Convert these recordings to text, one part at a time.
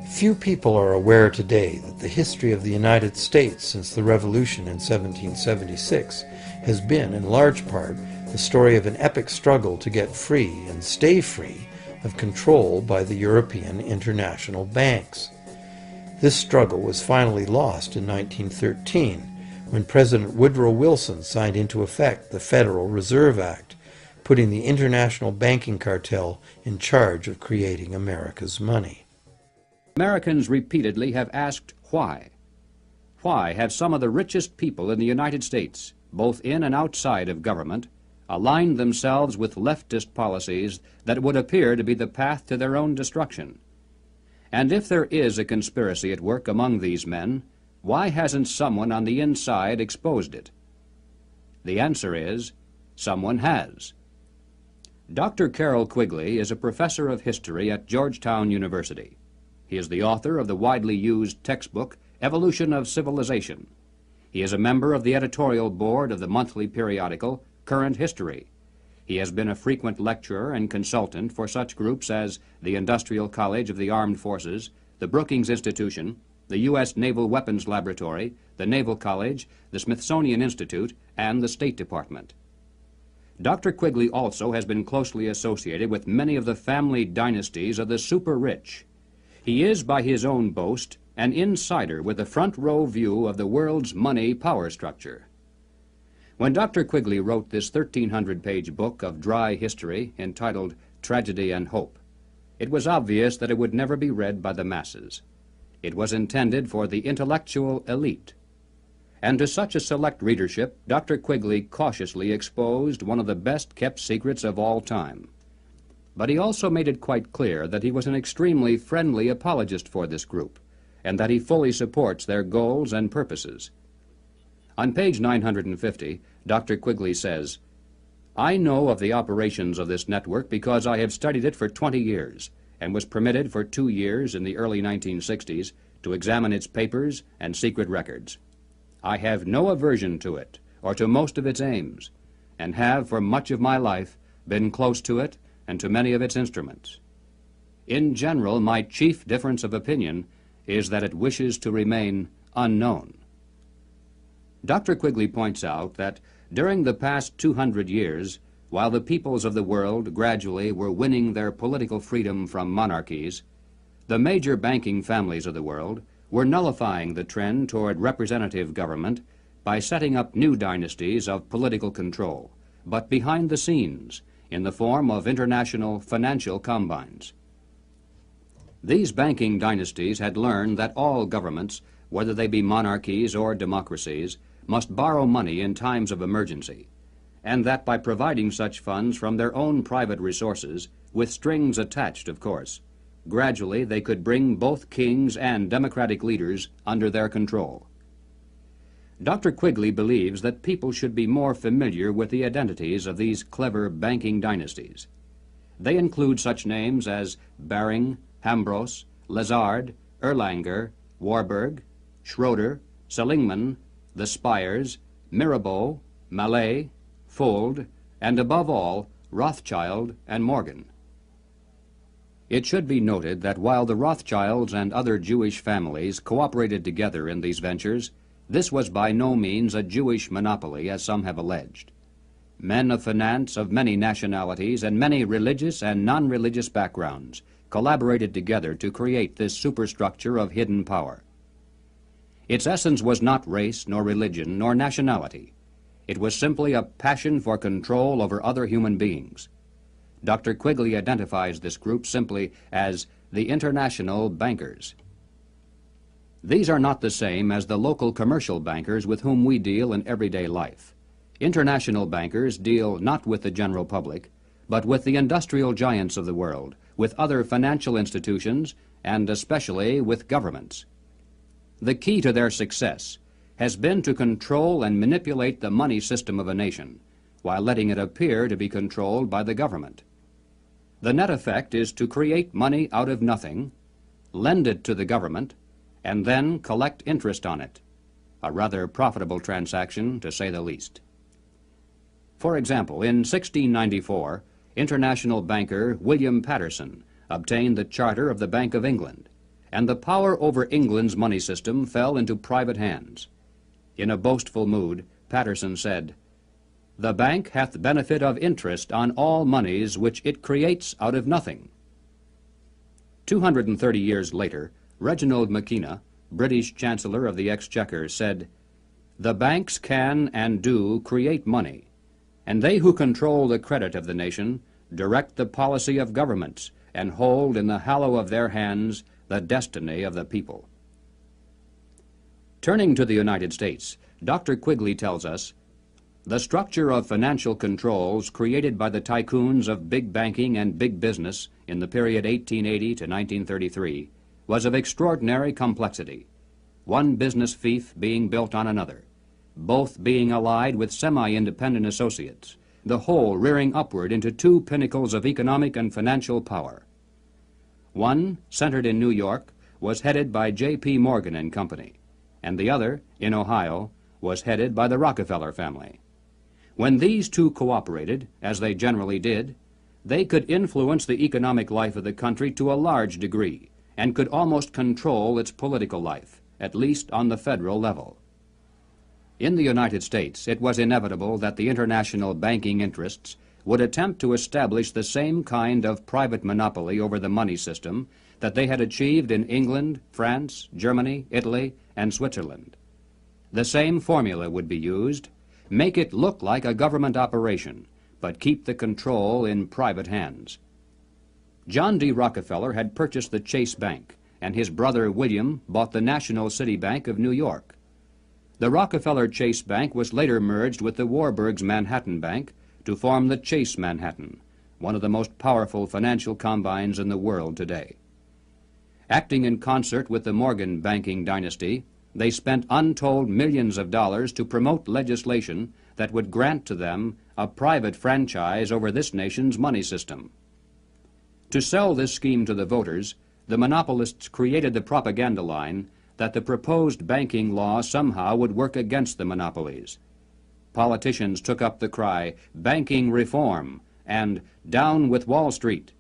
Few people are aware today that the history of the United States since the Revolution in 1776 has been, in large part, the story of an epic struggle to get free and stay free of control by the European international banks. This struggle was finally lost in 1913 when President Woodrow Wilson signed into effect the Federal Reserve Act, putting the international banking cartel in charge of creating America's money. Americans repeatedly have asked why. Why have some of the richest people in the United States, both in and outside of government, aligned themselves with leftist policies that would appear to be the path to their own destruction? And if there is a conspiracy at work among these men, why hasn't someone on the inside exposed it? The answer is, someone has. Dr. Carroll Quigley is a professor of history at Georgetown University. He is the author of the widely used textbook, Evolution of Civilization. He is a member of the editorial board of the monthly periodical, Current History. He has been a frequent lecturer and consultant for such groups as the Industrial College of the Armed Forces, the Brookings Institution, the U.S. Naval Weapons Laboratory, the Naval College, the Smithsonian Institute, and the State Department. Dr. Quigley also has been closely associated with many of the family dynasties of the super-rich. He is, by his own boast, an insider with a front-row view of the world's money power structure. When Dr. Quigley wrote this 1,300-page book of dry history entitled Tragedy and Hope, it was obvious that it would never be read by the masses. It was intended for the intellectual elite. And to such a select readership, Dr. Quigley cautiously exposed one of the best-kept secrets of all time. But he also made it quite clear that he was an extremely friendly apologist for this group, and that he fully supports their goals and purposes. On page 950, Dr. Quigley says, "I know of the operations of this network because I have studied it for 20 years, and was permitted for 2 years in the early 1960s to examine its papers and secret records. I have no aversion to it, or to most of its aims, and have for much of my life been close to it and to many of its instruments. In general, my chief difference of opinion is that it wishes to remain unknown." Dr. Quigley points out that during the past 200 years, while the peoples of the world gradually were winning their political freedom from monarchies, the major banking families of the world were nullifying the trend toward representative government by setting up new dynasties of political control, but behind the scenes, in the form of international financial combines. These banking dynasties had learned that all governments, whether they be monarchies or democracies, must borrow money in times of emergency, and that by providing such funds from their own private resources, with strings attached, of course, gradually they could bring both kings and democratic leaders under their control. Dr. Quigley believes that people should be more familiar with the identities of these clever banking dynasties. They include such names as Baring, Hambros, Lazard, Erlanger, Warburg, Schroeder, Seligman, the Spires, Mirabeau, Mallet, Fuld, and above all, Rothschild and Morgan. It should be noted that while the Rothschilds and other Jewish families cooperated together in these ventures, this was by no means a Jewish monopoly, as some have alleged. Men of finance of many nationalities and many religious and non-religious backgrounds collaborated together to create this superstructure of hidden power. Its essence was not race, nor religion, nor nationality. It was simply a passion for control over other human beings. Dr. Quigley identifies this group simply as the international bankers. These are not the same as the local commercial bankers with whom we deal in everyday life. International bankers deal not with the general public, but with the industrial giants of the world, with other financial institutions, and especially with governments. The key to their success has been to control and manipulate the money system of a nation, while letting it appear to be controlled by the government. The net effect is to create money out of nothing, lend it to the government, and then collect interest on it, a rather profitable transaction, to say the least. For example, in 1694, international banker William Patterson obtained the charter of the Bank of England, and the power over England's money system fell into private hands. In a boastful mood, Patterson said, "The bank hath benefit of interest on all moneys which it creates out of nothing." 230 years later, Reginald Mackina, British Chancellor of the Exchequer, said, "The banks can and do create money, and they who control the credit of the nation direct the policy of governments and hold in the hollow of their hands the destiny of the people." Turning to the United States, Dr. Quigley tells us, "The structure of financial controls created by the tycoons of big banking and big business in the period 1880 to 1933 was of extraordinary complexity, one business fief being built on another, both being allied with semi-independent associates, the whole rearing upward into two pinnacles of economic and financial power. One, centered in New York, was headed by J.P. Morgan and Company, and the other, in Ohio, was headed by the Rockefeller family. When these two cooperated, as they generally did, they could influence the economic life of the country to a large degree and could almost control its political life, at least on the federal level. In the United States, it was inevitable that the international banking interests would attempt to establish the same kind of private monopoly over the money system that they had achieved in England, France, Germany, Italy, and Switzerland. The same formula would be used: make it look like a government operation, but keep the control in private hands. John D. Rockefeller had purchased the Chase Bank, and his brother William bought the National City Bank of New York. The Rockefeller Chase Bank was later merged with the Warburg's Manhattan Bank to form the Chase Manhattan, one of the most powerful financial combines in the world today. Acting in concert with the Morgan banking dynasty, they spent untold millions of dollars to promote legislation that would grant to them a private franchise over this nation's money system. To sell this scheme to the voters, the monopolists created the propaganda line that the proposed banking law somehow would work against the monopolies. Politicians took up the cry, "Banking reform," and "Down with Wall Street."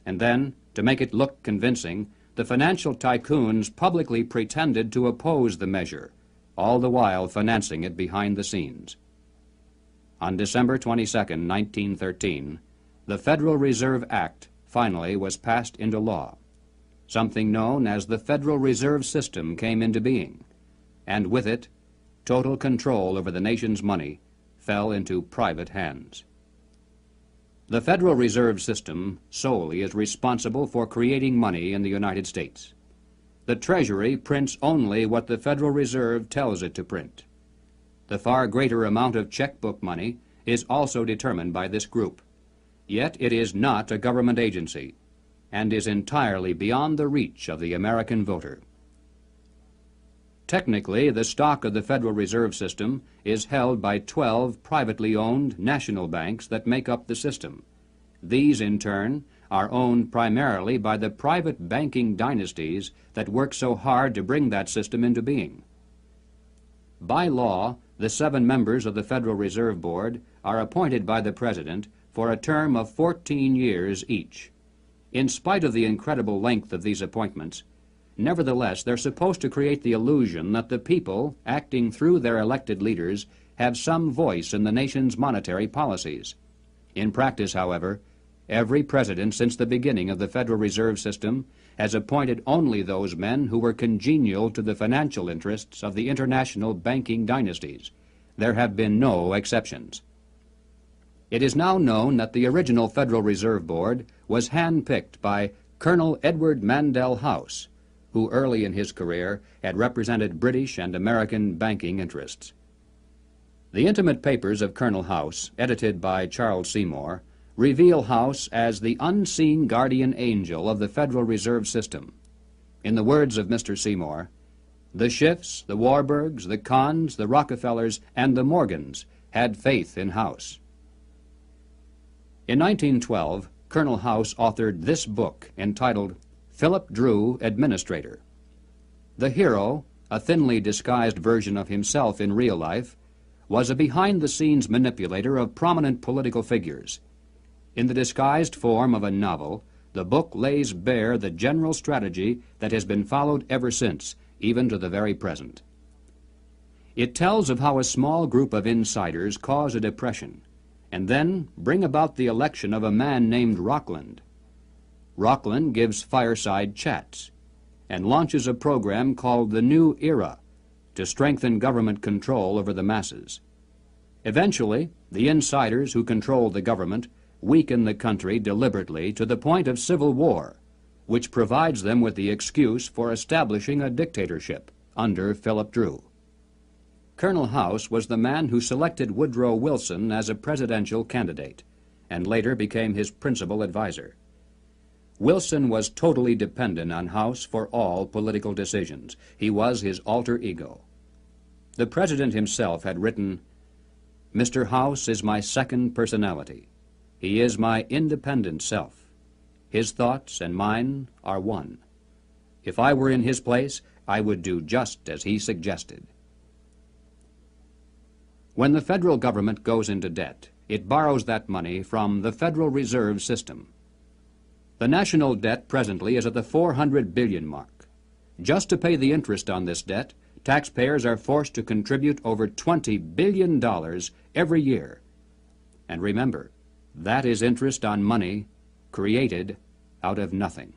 And then, to make it look convincing, the financial tycoons publicly pretended to oppose the measure, all the while financing it behind the scenes. On December 22, 1913, the Federal Reserve Act finally was passed into law. Something known as the Federal Reserve System came into being, and with it, total control over the nation's money fell into private hands. The Federal Reserve System solely is responsible for creating money in the United States. The Treasury prints only what the Federal Reserve tells it to print. The far greater amount of checkbook money is also determined by this group. Yet it is not a government agency and is entirely beyond the reach of the American voter. Technically, the stock of the Federal Reserve System is held by 12 privately owned national banks that make up the system. These, in turn, are owned primarily by the private banking dynasties that work so hard to bring that system into being. By law, the 7 members of the Federal Reserve Board are appointed by the President for a term of 14 years each. In spite of the incredible length of these appointments, nevertheless, they're supposed to create the illusion that the people, acting through their elected leaders, have some voice in the nation's monetary policies. In practice, however, every president since the beginning of the Federal Reserve System has appointed only those men who were congenial to the financial interests of the international banking dynasties. There have been no exceptions. It is now known that the original Federal Reserve Board was hand-picked by Colonel Edward Mandell House, who early in his career had represented British and American banking interests. The intimate papers of Colonel House, edited by Charles Seymour, reveal House as the unseen guardian angel of the Federal Reserve System. In the words of Mr. Seymour, "The Schiffs, the Warburgs, the Kahns, the Rockefellers, and the Morgans had faith in House." In 1912, Colonel House authored this book entitled Philip Drew, Administrator. The hero, a thinly disguised version of himself in real life, was a behind-the-scenes manipulator of prominent political figures. In the disguised form of a novel, The book lays bare the general strategy that has been followed ever since, even to the very present. It tells of how a small group of insiders cause a depression and then bring about the election of a man named Rockland. Rockland gives fireside chats and launches a program called the New Era to strengthen government control over the masses. Eventually, the insiders who control the government weaken the country deliberately to the point of civil war, which provides them with the excuse for establishing a dictatorship under Philip Drew. Colonel House was the man who selected Woodrow Wilson as a presidential candidate and later became his principal advisor. Wilson was totally dependent on House for all political decisions. He was his alter ego. The president himself had written, "Mr. House is my second personality. He is my independent self. His thoughts and mine are one. If I were in his place, I would do just as he suggested." When the federal government goes into debt, it borrows that money from the Federal Reserve System. The national debt presently is at the 400 billion mark. Just to pay the interest on this debt, taxpayers are forced to contribute over $20 billion every year. And remember, that is interest on money created out of nothing.